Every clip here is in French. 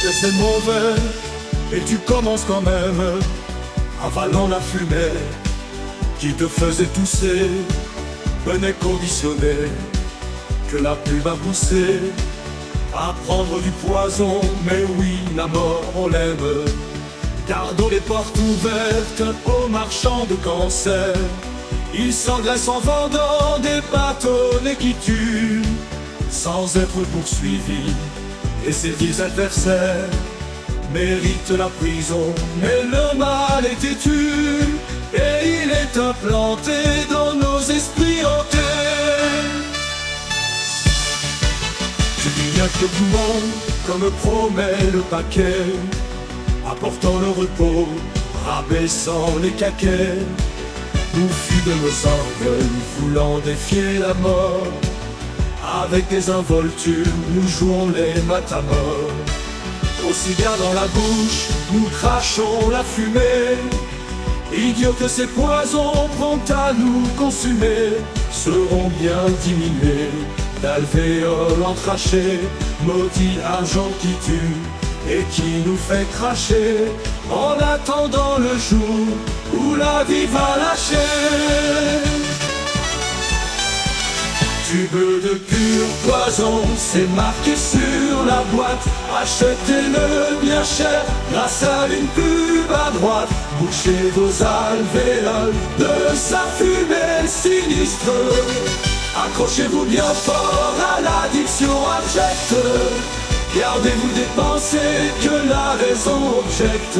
que c'est mauvais, et tu commences quand même, avalant la fumée qui te faisait tousser. Peu n'est conditionné que la pluie va pousser à prendre du poison. Mais oui, la mort on l'aime. Gardons les portes ouvertes aux marchands de cancer. Ils s'engraissent en vendant des bâtonnets qui tuent, sans être poursuivis, et ses vies adversaires méritent la prison. Mais le mal est têtu, et il est implanté dans nos esprits hantés. Tu dis bien que bon, comme promet le paquet, apportant le repos, rabaissant les caquets. Bouffis de nos orgueils, voulant défier la mort, avec des involtures, nous jouons les matamores. Au cigare dans la bouche, nous crachons la fumée. Idiots que ces poisons prompts à nous consumer seront bien diminués d'alvéoles entrachés. Maudit argent qui tue et qui nous fait cracher, en attendant le jour où la vie va lâcher. Tube de pur poison, c'est marqué sur la boîte. Achetez-le bien cher grâce à une pub à droite. Bouchez vos alvéoles de sa fumée sinistre. Accrochez-vous bien fort à l'addiction abjecte. Gardez-vous des pensées que la raison objecte.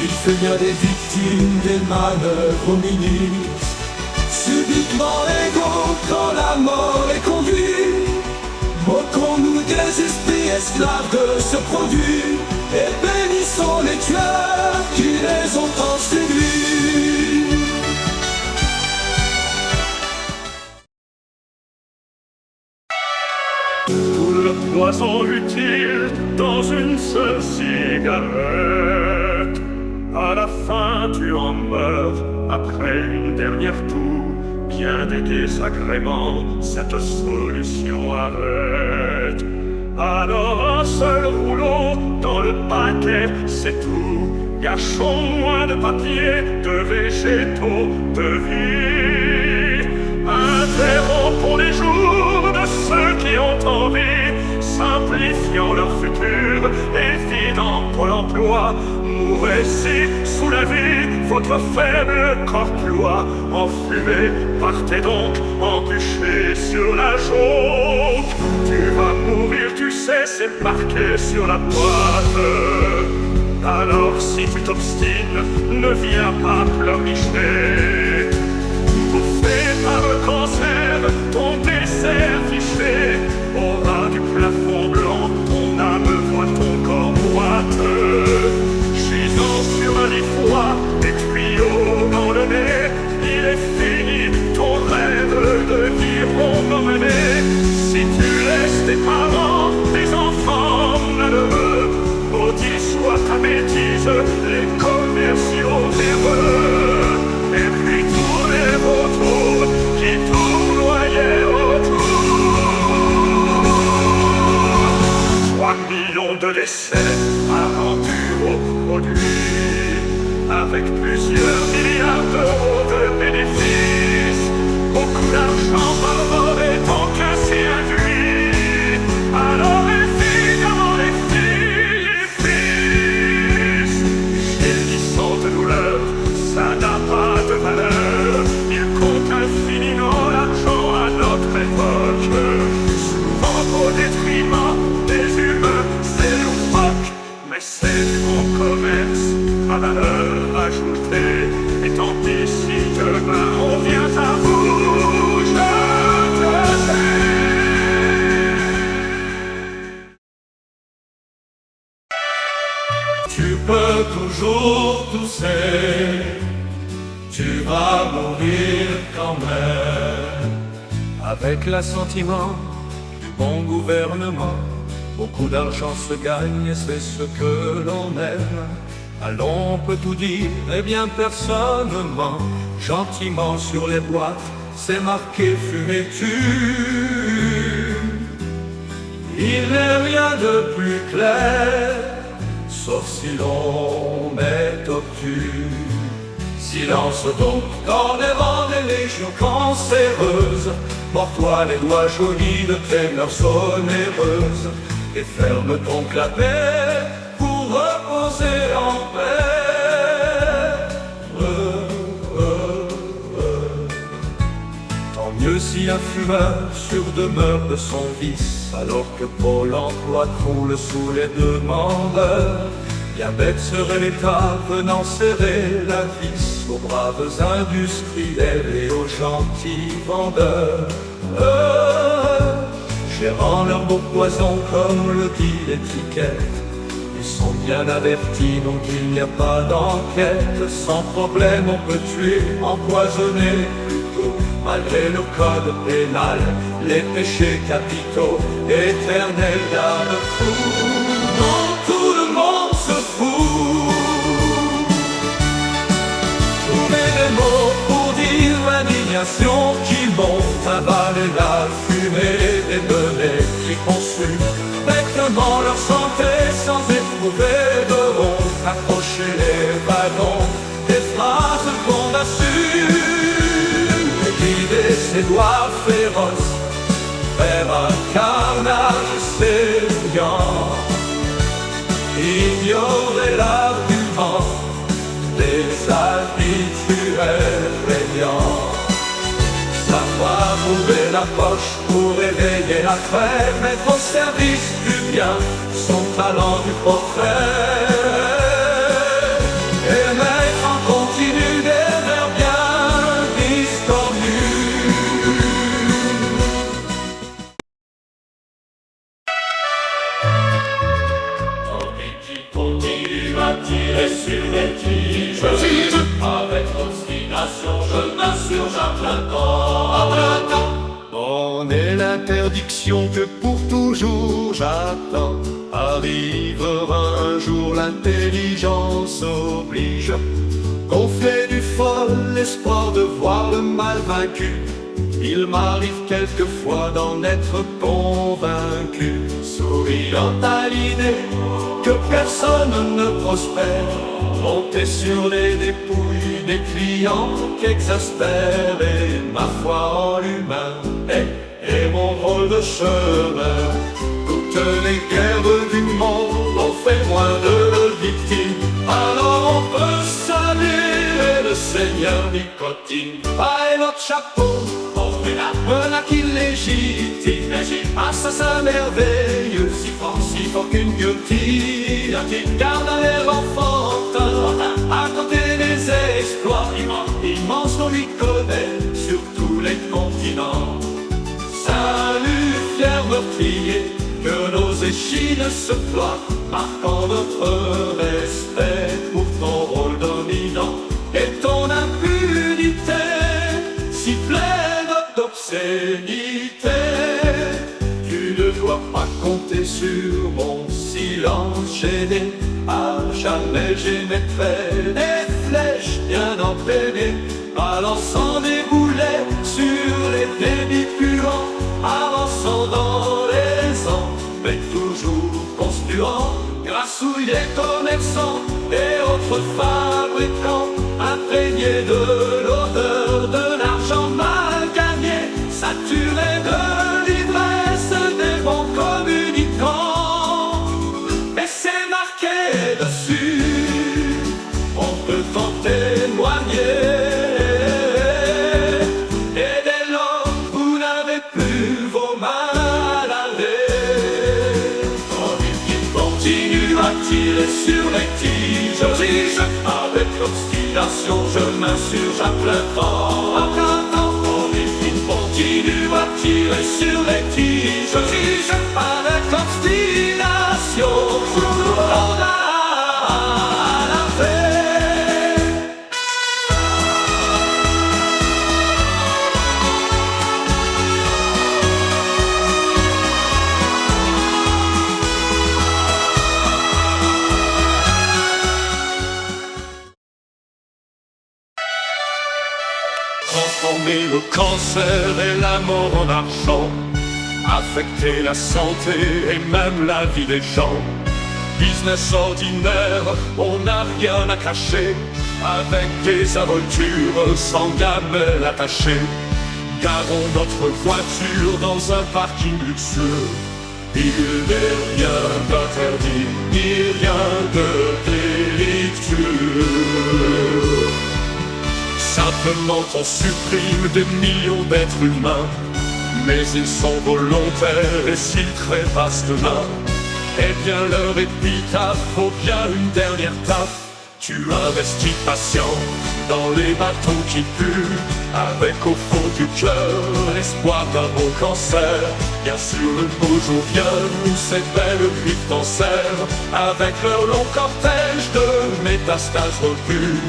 Il fait bien des victimes des manœuvres minimes. Subitement égaux quand la mort est conduite. Moquons-nous des esprits esclaves de ce produit, et bénissons les tueurs qui les ont tant séduits. Tout le poison utile dans une seule cigarette. À la fin tu en meurs après une dernière toux. Bien des désagréments, cette solution arrête. Alors un seul rouleau dans le paquet, c'est tout. Gâchons moins de papier, de végétaux, de vie. Interrompons les jours de ceux qui ont envie, simplifiant leur futur et vidant Pôle emploi. Mourrez-y sous la vie, votre faible corps ploie. Enfumé, partez donc, embûché sur la jonque. Tu vas mourir, tu sais, c'est marqué sur la boîte. Alors si tu t'obstines, ne viens pas pleurnicher. Bouffé par le cancer, ton dessert fiché. Au ras du plafond blanc, ton âme voit ton corps boiteux. Gisant sur un lit froid, des tuyaux dans le nez. Il est fini, ton rêve de vie emmené. Si tu laisses tes parents, tes enfants malheureux, maudit soit ta bêtise, les commerciaux véreux. Et puis tous les vautours qui tournoyaient autour. 3 millions de décès rendus au produit, avec plusieurs milliards d'euros de bénéfices. Beaucoup d'argent par mauvais temps cassé induit. Alors évidemment les filles et fils, gémissant de douleur, ça n'a pas de valeur. Il compte infiniment l'argent à notre époque, souvent au détriment des humains. C'est loufoque, mais c'est du bon commerce à valeur ajoutée. Et tant pis si demain on vient à vous, je te sais. Tu peux toujours tousser, tu vas mourir quand même. Avec l'assentiment du bon gouvernement, beaucoup d'argent se gagne et c'est ce que l'on aime. Allons, on peut tout dire, et bien personne ne ment. Gentiment sur les boîtes, c'est marqué fumée tue. Il n'est rien de plus clair, sauf si l'on est obtus. Silence donc dans les rangs des légions cancéreuses. Mords-toi les doigts jaunis de tes mœurs onéreuses, et ferme donc la paix pour reposer en paix. Tant mieux si un fumeur sûr demeure de son vice, alors que Pôle emploi croule sous les demandeurs. Bien bête serait l'État venant serrer la vis aux braves industriels et aux gentils vendeurs, gérant leurs beaux poisons comme le dit l'étiquette. Ils sont bien avertis, donc il n'y a pas d'enquête. Sans problème on peut tuer, empoisonner plutôt, malgré le code pénal, les péchés capitaux, éternels garde-fous. Non, tout le monde se fout. Trouvez des mots pour dire l'indignation qui monte, avaler la fumée des menées qui consument bêtement leur santé sans éprouver de honte. Accrocher les wagons des phrases qu'on assume, et guider ses doigts féroces vers un carnage saignant. Ignorer l'argument des habituels régnants. Savoir ouvrir la poche pour éveiller la crème, mettre au service du bien son talent du progrès, et mettre en continu des vers bien discordus. Continue à tirer sur les tiges, avec obstination je m'insurge à plein temps. Bonne est l'interdiction que pour toujours j'attends. Arrivera un jour l'intelligence oblige, gonfler du fol espoir de voir le mal vaincu. Il m'arrive quelquefois d'en être convaincu, souriant à l'idée que personne ne prospère, monter sur les dépouilles des clients qu'exaspère. Et ma foi en l'humain est mon rôle de chemin. Toutes les guerres du monde ont fait moins de victimes, alors on peut saluer le Seigneur nicotine. Paille notre chapeau, un acquis légitime, assassin merveilleux, si fort qu'une guillotine, garde un air enfantin, à côté des exploits immenses qu'on lui connaît sur tous les continents. Salut, fier meurtrier, que nos échines se ploient, marquant notre respect pour ton rôle dominant et ton impunité si pleine d'obscénité. Tu ne dois pas compter sur mon silence gêné, à jamais j'émettrai des flèches bien entraînées, balançant des boulets sur les débits puants, avançant dans les ans, mais toujours construant, grassouille les commerçants et autres fabricants, imprégnés de l'odeur de l'argent mal gagné, saturés de l'ivresse des bons communicants. Mais c'est marqué dessus, on peut en témoigner. Et dès lors, vous n'avez plus vos mal allés. Il continue à tirer sur les tiges, avec obstination je m'insurge à plein temps. À plein temps, il continue à tirer sur les tiges, avec obstination je m'insurge à la paix. Transformer le cancer et la mort en argent, affecter la santé et même la vie des gens. Business ordinaire, on n'a rien à cacher, avec des aventures sans gamelle attachée. Garons notre voiture dans un parking luxueux. Il n'est rien d'interdit, ni rien de délictueux. Simplement on supprime des millions d'êtres humains, mais ils sont volontaires et s'ils trépassent demain, eh bien leur épitaphe vaut bien une dernière taffe. Tu investis patient dans les bateaux qui puent, avec au fond du cœur l'espoir d'un beau cancer. Bien sûr le beau jour vient où ces belles vifs t'enserrent, avec leur long cortège de métastases repues.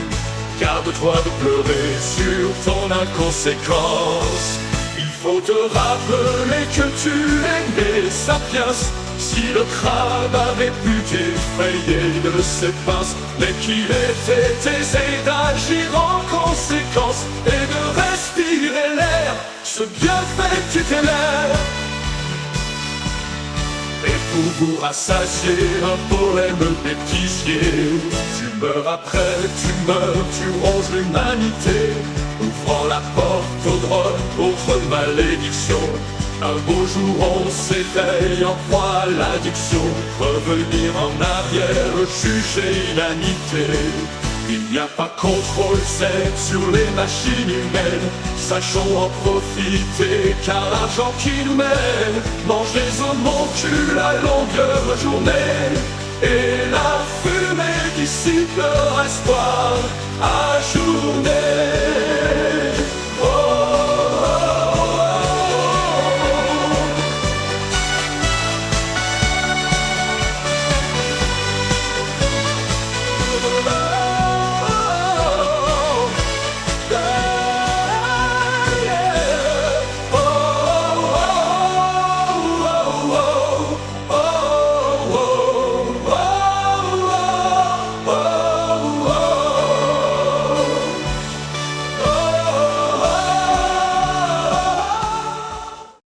Garde-toi de pleurer sur ton inconséquence. Il faut te rappeler que tu es né sapiens. Si le crabe avait pu t'effrayer de ses pinces, mais qu'il était aisé d'agir en conséquence et de respirer l'air, ce bienfait tutélaire. Et pour vous rassasier un poème bêtisier, tu meurs après, tu meurs, tu ronges l'humanité, ouvrant la porte aux drogues, aux malédictions. Un beau jour on s'éveille en proie à l'addiction, revenir en arrière, juger inanité. Il n'y a pas contrôle sec sur les machines humaines, sachons en profiter car l'argent qui nous mène mange les homoncules à longueur journée. Et la fumée dissipe leur espoir,